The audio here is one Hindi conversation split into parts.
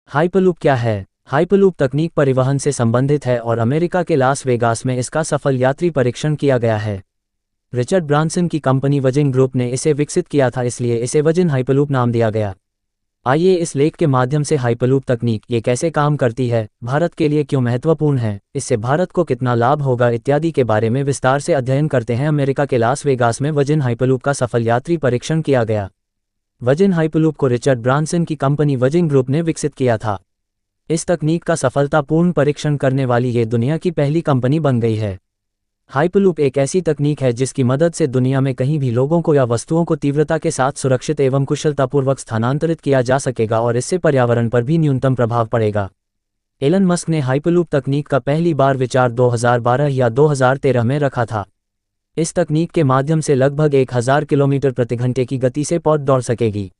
हाइपरलूप क्या है? हाइपरलूप तकनीक परिवहन से संबंधित है और अमेरिका के लास वेगास में इसका सफल यात्री परीक्षण किया गया है। रिचर्ड ब्रांसन की कंपनी वर्जिन ग्रुप ने इसे विकसित किया था, इसलिए इसे वर्जिन हाइपरलूप नाम दिया गया। आइए इस लेख के माध्यम से हाइपरलूप तकनीक ये कैसे काम करती है, भारत के लिए क्यों महत्वपूर्ण है, इससे भारत को कितना लाभ होगा इत्यादि के बारे में विस्तार से अध्ययन करते हैं। अमेरिका के लास वेगास में वर्जिन हाइपरलूप का सफल यात्री परीक्षण किया गया। वर्जिन हाइपरलूप को रिचर्ड ब्रांसन की कंपनी वर्जिन ग्रुप ने विकसित किया था। इस तकनीक का सफलतापूर्ण परीक्षण करने वाली ये दुनिया की पहली कंपनी बन गई है। हाइपरलूप एक ऐसी तकनीक है जिसकी मदद से दुनिया में कहीं भी लोगों को या वस्तुओं को तीव्रता के साथ सुरक्षित एवं कुशलतापूर्वक स्थानांतरित किया जा सकेगा और इससे पर्यावरण पर भी न्यूनतम प्रभाव पड़ेगा। एलन मस्क ने हाइपरलूप तकनीक का पहली बार विचार 2012 या 2013 में रखा था। इस तकनीक के माध्यम से लगभग 1000 किलोमीटर प्रति घंटे की गति से पौध दौड़ सकेगी।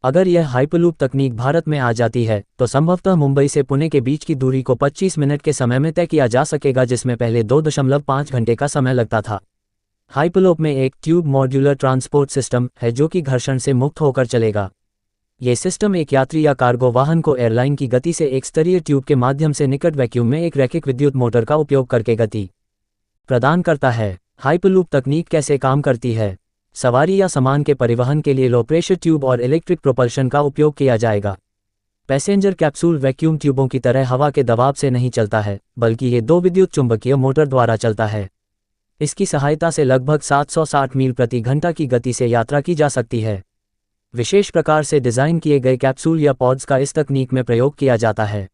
अगर यह हाइपरलूप तकनीक भारत में आ जाती है तो संभवतः मुंबई से पुणे के बीच की दूरी को 25 मिनट के समय में तय किया जा सकेगा, जिसमें पहले 2.5 घंटे का समय लगता था। हाइपरलूप में एक ट्यूब मॉड्यूलर ट्रांसपोर्ट सिस्टम है जो कि घर्षण से मुक्त होकर चलेगा। ये सिस्टम एक यात्री या कार्गो वाहन को एयरलाइन की गति से एक स्तरीय ट्यूब के माध्यम से निकट वैक्यूम में एक रैखिक विद्युत मोटर का उपयोग करके गति प्रदान करता है। हाइपरलूप तकनीक कैसे काम करती है? सवारी या सामान के परिवहन के लिए लो प्रेशर ट्यूब और इलेक्ट्रिक प्रोपल्शन का उपयोग किया जाएगा। पैसेंजर कैप्सूल वैक्यूम ट्यूबों की तरह हवा के दबाव से नहीं चलता है, बल्कि ये 2 विद्युत चुंबकीय मोटर द्वारा चलता है। इसकी सहायता से लगभग 760 मील प्रति घंटा की गति से यात्रा की जा सकती है। विशेष प्रकार से डिज़ाइन किए गए कैप्सूल या पॉड्स का इस तकनीक में प्रयोग किया जाता है।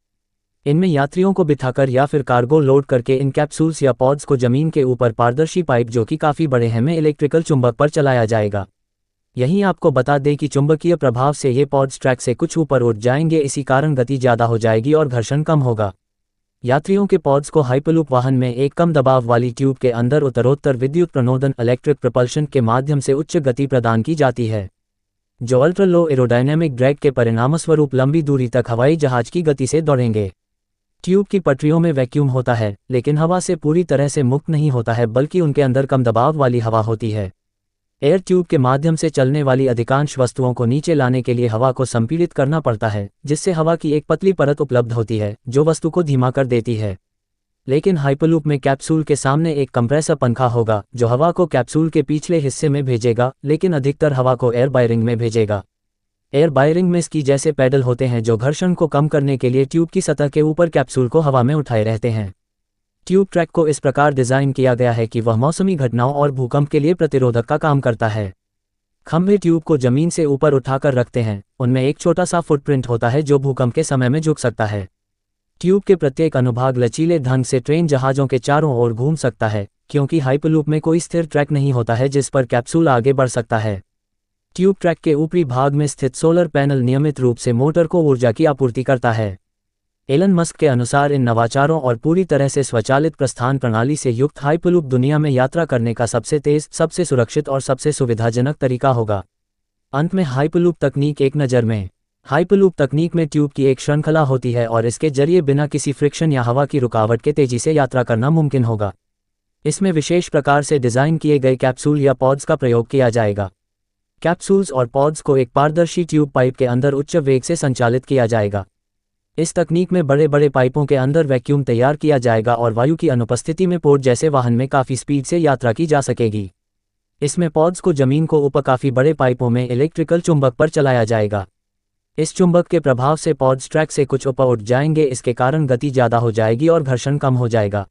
इनमें यात्रियों को बिठाकर या फिर कार्गो लोड करके इन कैप्सूल्स या पॉड्स को जमीन के ऊपर पारदर्शी पाइप जो कि काफ़ी बड़े हैं में इलेक्ट्रिकल चुंबक पर चलाया जाएगा। यहीं आपको बता दें कि चुंबकीय प्रभाव से ये पॉड्स ट्रैक से कुछ ऊपर उठ जाएंगे, इसी कारण गति ज़्यादा हो जाएगी और घर्षण कम होगा। यात्रियों के पॉड्स को हाइपरलूप वाहन में एक कम दबाव वाली ट्यूब के अंदर उत्तरोत्तर विद्युत प्रणोदन इलेक्ट्रिक प्रपल्शन के माध्यम से उच्च गति प्रदान की जाती है, जो अल्ट्रा लो एरोडायनेमिक ड्रैग के परिणामस्वरूप लंबी दूरी तक हवाई जहाज की गति से दौड़ेंगे। ट्यूब की पटरियों में वैक्यूम होता है, लेकिन हवा से पूरी तरह से मुक्त नहीं होता है, बल्कि उनके अंदर कम दबाव वाली हवा होती है। एयर ट्यूब के माध्यम से चलने वाली अधिकांश वस्तुओं को नीचे लाने के लिए हवा को संपीड़ित करना पड़ता है, जिससे हवा की एक पतली परत उपलब्ध होती है जो वस्तु को धीमा कर देती है। लेकिन हाइपरलूप में कैप्सूल के सामने एक कंप्रेसर पंखा होगा जो हवा को कैप्सूल के पिछले हिस्से में भेजेगा, लेकिन अधिकतर हवा को एयर बायरिंग में भेजेगा। एयर बायरिंग में स्की जैसे पैडल होते हैं जो घर्षण को कम करने के लिए ट्यूब की सतह के ऊपर कैप्सूल को हवा में उठाए रहते हैं। ट्यूब ट्रैक को इस प्रकार डिज़ाइन किया गया है कि वह मौसमी घटनाओं और भूकंप के लिए प्रतिरोधक का काम करता है। खंभे ट्यूब को जमीन से ऊपर उठाकर रखते हैं, उनमें एक छोटा सा फुटप्रिंट होता है जो भूकंप के समय में झुक सकता है। ट्यूब के प्रत्येक अनुभाग लचीले ढंग से ट्रेन जहाज़ों के चारों ओर घूम सकता है, क्योंकि हाइपरलूप में कोई स्थिर ट्रैक नहीं होता है जिस पर कैप्सूल आगे बढ़ सकता है। ट्यूब ट्रैक के ऊपरी भाग में स्थित सोलर पैनल नियमित रूप से मोटर को ऊर्जा की आपूर्ति करता है। एलन मस्क के अनुसार इन नवाचारों और पूरी तरह से स्वचालित प्रस्थान प्रणाली से युक्त हाइपरलूप दुनिया में यात्रा करने का सबसे तेज, सबसे सुरक्षित और सबसे सुविधाजनक तरीका होगा। अंत में हाइपरलूप तकनीक एक नज़र में। हाइपरलूप तकनीक में ट्यूब की एक श्रृंखला होती है और इसके जरिए बिना किसी फ्रिक्शन या हवा की रुकावट के तेजी से यात्रा करना मुमकिन होगा। इसमें विशेष प्रकार से डिज़ाइन किए गए कैप्सूल या पॉड्स का प्रयोग किया जाएगा। कैप्सूल्स और पॉड्स को एक पारदर्शी ट्यूब पाइप के अंदर उच्च वेग से संचालित किया जाएगा। इस तकनीक में बड़े बड़े पाइपों के अंदर वैक्यूम तैयार किया जाएगा और वायु की अनुपस्थिति में पोर्ट जैसे वाहन में काफ़ी स्पीड से यात्रा की जा सकेगी। इसमें पॉड्स को जमीन को ऊपर काफ़ी बड़े पाइपों में इलेक्ट्रिकल चुंबक पर चलाया जाएगा। इस चुंबक के प्रभाव से पॉड्स ट्रैक से कुछ ऊपर उठ जाएंगे, इसके कारण गति ज़्यादा हो जाएगी और घर्षण कम हो जाएगा।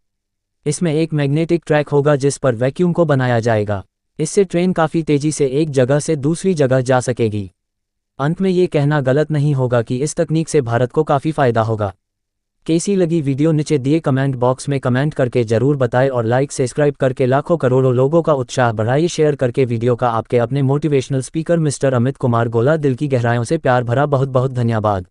इसमें एक मैग्नेटिक ट्रैक होगा जिस पर वैक्यूम को बनाया जाएगा। इससे ट्रेन काफ़ी तेज़ी से एक जगह से दूसरी जगह जा सकेगी। अंत में ये कहना गलत नहीं होगा कि इस तकनीक से भारत को काफ़ी फ़ायदा होगा। कैसी लगी वीडियो नीचे दिए कमेंट बॉक्स में कमेंट करके ज़रूर बताएं और लाइक सब्सक्राइब करके लाखों करोड़ों लोगों का उत्साह बढ़ाइए। शेयर करके वीडियो का आपके अपने motivational speaker mister Amit Kumar गोला। दिल की गहराइयों से प्यार भरा बहुत बहुत धन्यवाद।